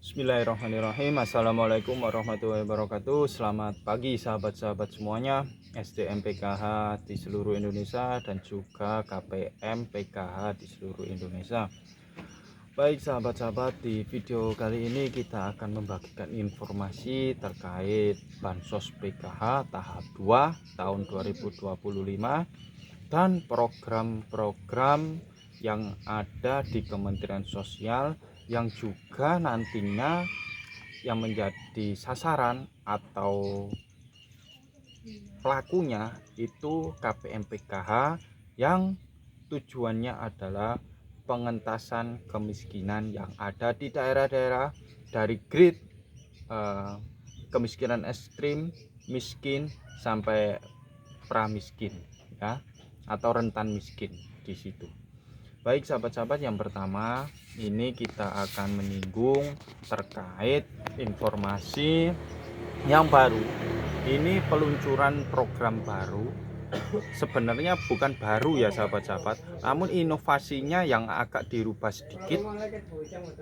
Bismillahirrahmanirrahim. Assalamualaikum warahmatullahi wabarakatuh. Selamat pagi sahabat-sahabat semuanya, SDM PKH di seluruh Indonesia dan juga KPM PKH di seluruh Indonesia. Baik sahabat-sahabat, di video kali ini kita akan membagikan informasi terkait Bansos PKH tahap 2 tahun 2025 dan program-program yang ada di Kementerian Sosial yang juga nantinya yang menjadi sasaran atau pelakunya itu KPM PKH yang tujuannya adalah pengentasan kemiskinan yang ada di daerah-daerah dari grade kemiskinan ekstrim, miskin sampai pramiskin ya, atau rentan miskin di situ. Baik sahabat-sahabat, yang pertama ini kita akan menyinggung terkait informasi yang baru. Ini peluncuran program baru. Sebenarnya bukan baru ya sahabat-sahabat, namun inovasinya yang agak dirubah sedikit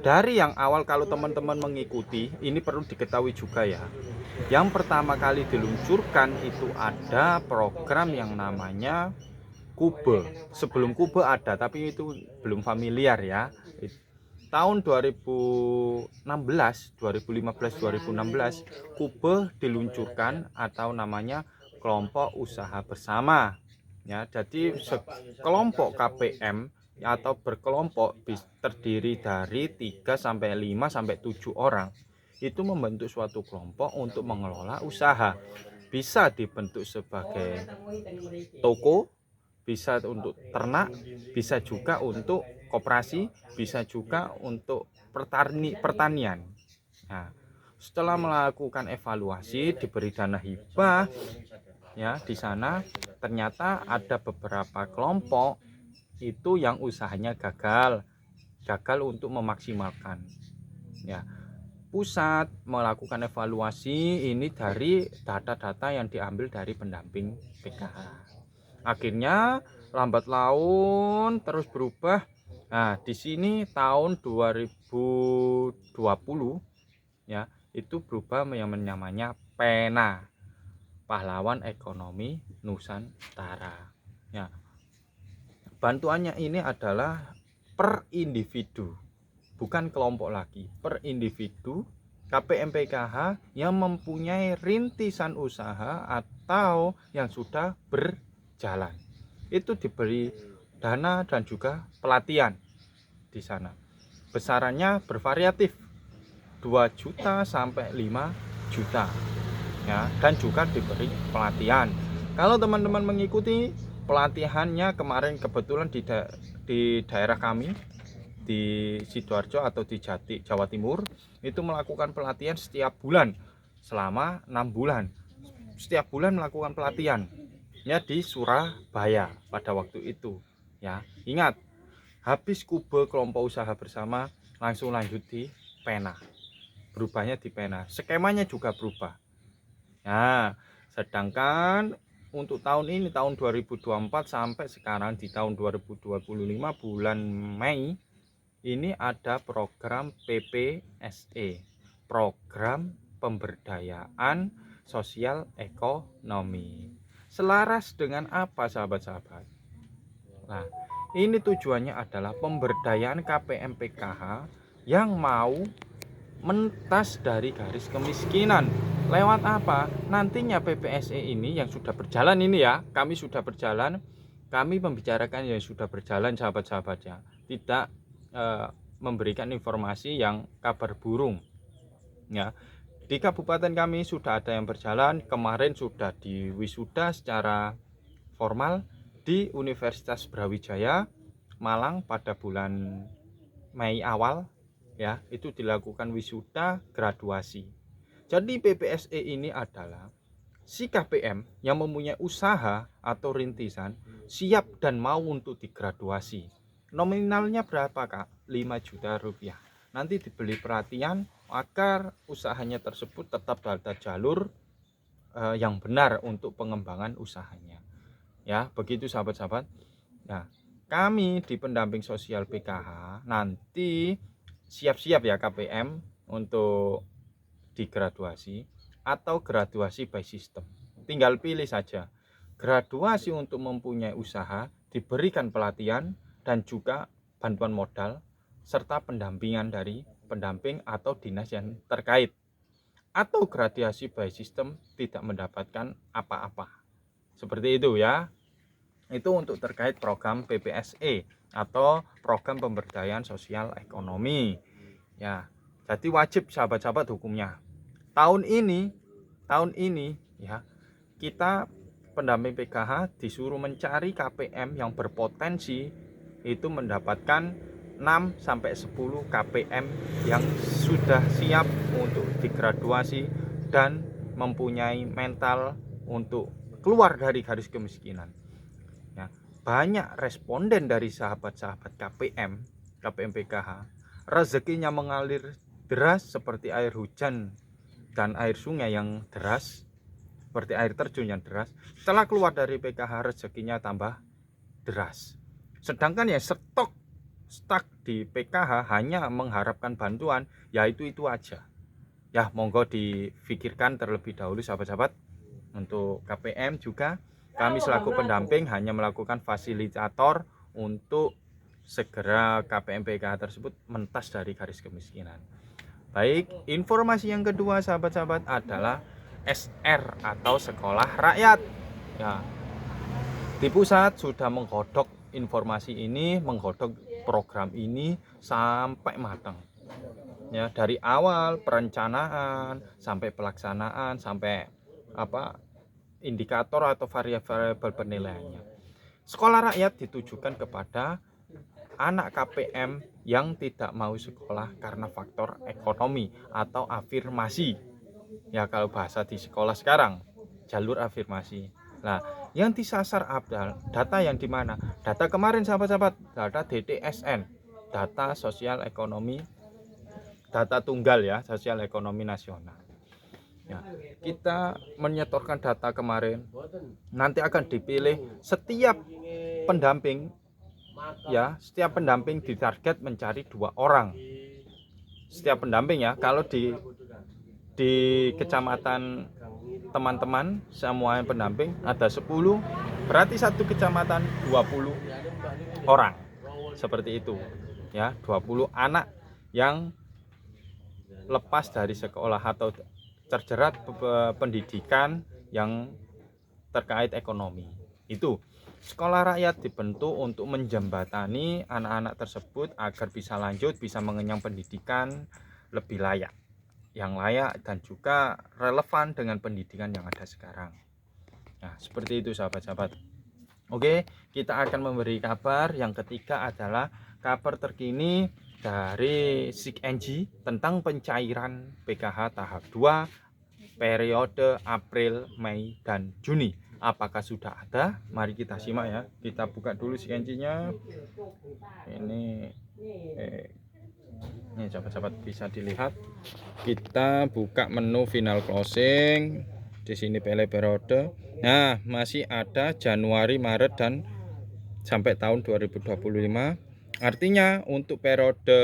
dari yang awal. Kalau teman-teman mengikuti, ini perlu diketahui juga ya, yang pertama kali diluncurkan itu ada program yang namanya Kube. Sebelum Kube ada, tapi itu belum familiar ya. Tahun 2016, 2015, 2016 Kube diluncurkan atau namanya kelompok usaha bersama. Ya, jadi kelompok KPM atau berkelompok terdiri dari 3 sampai 5 sampai 7 orang. Itu membentuk suatu kelompok untuk mengelola usaha. Bisa dibentuk sebagai toko, bisa untuk ternak, bisa juga untuk koperasi, bisa juga untuk pertanian. Nah, setelah melakukan evaluasi diberi dana hibah ya, di sana ternyata ada beberapa kelompok itu yang usahanya gagal untuk memaksimalkan ya. Pusat melakukan evaluasi ini dari data-data yang diambil dari pendamping PKH. Akhirnya lambat laun terus berubah. Nah, di sini tahun 2020 ya, itu berubah yang namanya PENA, Pahlawan Ekonomi Nusantara. Ya. Bantuannya ini adalah per individu, bukan kelompok lagi, per individu KPM PKH yang mempunyai rintisan usaha atau yang sudah berjalan. Itu diberi dana dan juga pelatihan di sana. Besarannya bervariatif, 2 juta sampai 5 juta. Ya, dan juga diberi pelatihan. Kalau teman-teman mengikuti pelatihannya kemarin kebetulan di daerah kami di Sidoarjo atau di Jati, Jawa Timur, itu melakukan pelatihan setiap bulan selama 6 bulan. Setiap bulan melakukan pelatihan ya di Surabaya pada waktu itu ya. Ingat, habis Kube kelompok usaha bersama langsung lanjut di PENA. Berubahnya di PENA. Skemanya juga berubah. Nah, sedangkan untuk tahun ini, tahun 2024 sampai sekarang di tahun 2025 bulan Mei, ini ada program PPSE, program pemberdayaan sosial ekonomi. Selaras dengan apa sahabat-sahabat? Nah, ini tujuannya adalah pemberdayaan KPM PKH yang mau mentas dari garis kemiskinan. Lewat apa? Nantinya PPSE ini yang sudah berjalan ini ya, kami sudah berjalan, kami membicarakan yang sudah berjalan sahabat-sahabatnya, tidak memberikan informasi yang kabar burung ya. Di kabupaten kami sudah ada yang berjalan, kemarin sudah diwisuda secara formal di Universitas Brawijaya Malang pada bulan Mei awal ya, itu dilakukan wisuda graduasi. Jadi PPSE ini adalah si KPM yang mempunyai usaha atau rintisan siap dan mau untuk digraduasi. Nominalnya berapa Kak? 5 juta rupiah. Nanti dibeli perhatian agar usahanya tersebut tetap pada jalur yang benar untuk pengembangan usahanya. Ya, begitu sahabat-sahabat. Nah, kami di pendamping sosial PKH nanti siap-siap ya KPM untuk digraduasi atau graduasi by system. Tinggal pilih saja. Graduasi untuk mempunyai usaha, diberikan pelatihan dan juga bantuan modal serta pendampingan dari pendamping atau dinas yang terkait. Atau graduasi by system tidak mendapatkan apa-apa. Seperti itu ya. Itu untuk terkait program PPSE atau program pemberdayaan sosial ekonomi. Ya. Jadi wajib sahabat-sahabat hukumnya. Tahun ini ya, kita pendamping PKH disuruh mencari KPM yang berpotensi itu mendapatkan 6 sampai 10 KPM yang sudah siap untuk digraduasi dan mempunyai mental untuk keluar dari garis kemiskinan. Ya, banyak responden dari sahabat-sahabat KPM PKH, rezekinya mengalir deras seperti air hujan dan air sungai yang deras, seperti air terjun yang deras. Setelah keluar dari PKH rezekinya tambah deras. Sedangkan yang stuck di PKH hanya mengharapkan bantuan, yaitu itu aja. Ya, monggo difikirkan terlebih dahulu sahabat-sahabat. Untuk KPM juga kami selaku pendamping hanya melakukan fasilitator untuk segera KPM PKH tersebut mentas dari garis kemiskinan. Baik, informasi yang kedua sahabat-sahabat adalah SR atau sekolah rakyat. Ya, di pusat sudah menggodok informasi ini, menggodok program ini sampai matang. Ya, dari awal perencanaan sampai pelaksanaan sampai indikator atau variabel penilaiannya. Sekolah rakyat ditujukan kepada anak KPM yang tidak mau sekolah karena faktor ekonomi atau afirmasi. Ya, kalau bahasa di sekolah sekarang, jalur afirmasi. Nah, yang disasar adalah data yang di mana? Data kemarin sahabat-sahabat, data DTSN, data sosial ekonomi, data tunggal ya, sosial ekonomi nasional. Ya, kita menyetorkan data kemarin, nanti akan dipilih setiap pendamping. Ya, setiap pendamping ditarget mencari 2 orang. Setiap pendamping ya, kalau di kecamatan teman-teman semua yang pendamping ada 10, berarti satu kecamatan 20 orang. Seperti itu. Ya, 20 anak yang lepas dari sekolah atau terjerat pendidikan yang terkait ekonomi. Itu sekolah rakyat dibentuk untuk menjembatani anak-anak tersebut agar bisa lanjut, bisa mengenyang pendidikan lebih layak, yang layak dan juga relevan dengan pendidikan yang ada sekarang. Nah, seperti itu sahabat-sahabat. Oke, kita akan memberi kabar. Yang ketiga adalah kabar terkini dari SIKNG tentang pencairan PKH tahap 2 periode April, Mei, dan Juni. Apakah sudah ada? Mari kita simak ya. Kita buka dulu SIKNG-nya. Ini sahabat-sahabat bisa dilihat. Kita buka menu final closing. Di sini pilih periode. Nah, masih ada Januari, Maret dan sampai tahun 2025. Artinya untuk periode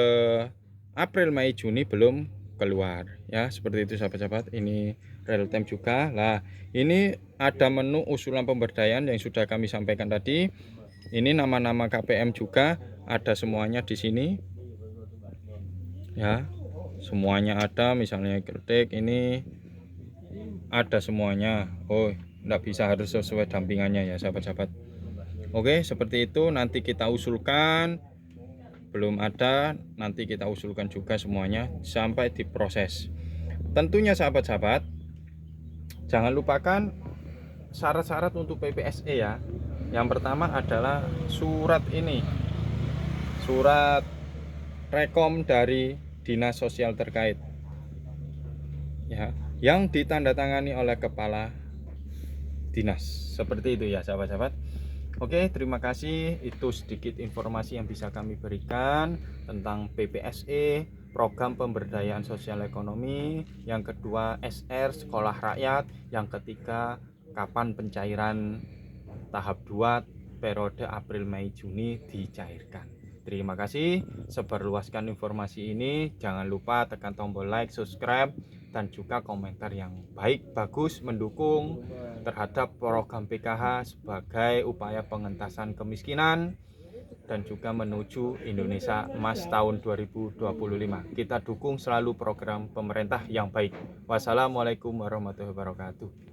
April, Mei, Juni belum keluar ya, seperti itu sahabat-sahabat. Ini real time juga. Nah, ini ada menu usulan pemberdayaan yang sudah kami sampaikan tadi. Ini nama-nama KPM juga ada semuanya di sini ya, semuanya ada. Misalnya kritik ini ada semuanya. Oh, enggak bisa, harus sesuai dampingannya ya sahabat-sahabat. Oke, seperti itu. Nanti kita usulkan. Belum ada, nanti kita usulkan juga semuanya sampai diproses. Tentunya sahabat-sahabat, jangan lupakan syarat-syarat untuk PPSE ya. Yang pertama adalah surat ini, surat rekom dari dinas sosial terkait ya, yang ditandatangani oleh kepala dinas. Seperti itu ya sahabat-sahabat. Oke, terima kasih. Itu sedikit informasi yang bisa kami berikan tentang PPSE, program pemberdayaan sosial ekonomi. Yang kedua SR, sekolah rakyat. Yang ketiga, kapan pencairan tahap 2 periode April, Mei, Juni dicairkan. Terima kasih, sebarluaskan informasi ini. Jangan lupa tekan tombol like, subscribe, dan juga komentar yang baik, bagus, mendukung terhadap program PKH sebagai upaya pengentasan kemiskinan dan juga menuju Indonesia Emas tahun 2025. Kita dukung selalu program pemerintah yang baik. Wassalamualaikum warahmatullahi wabarakatuh.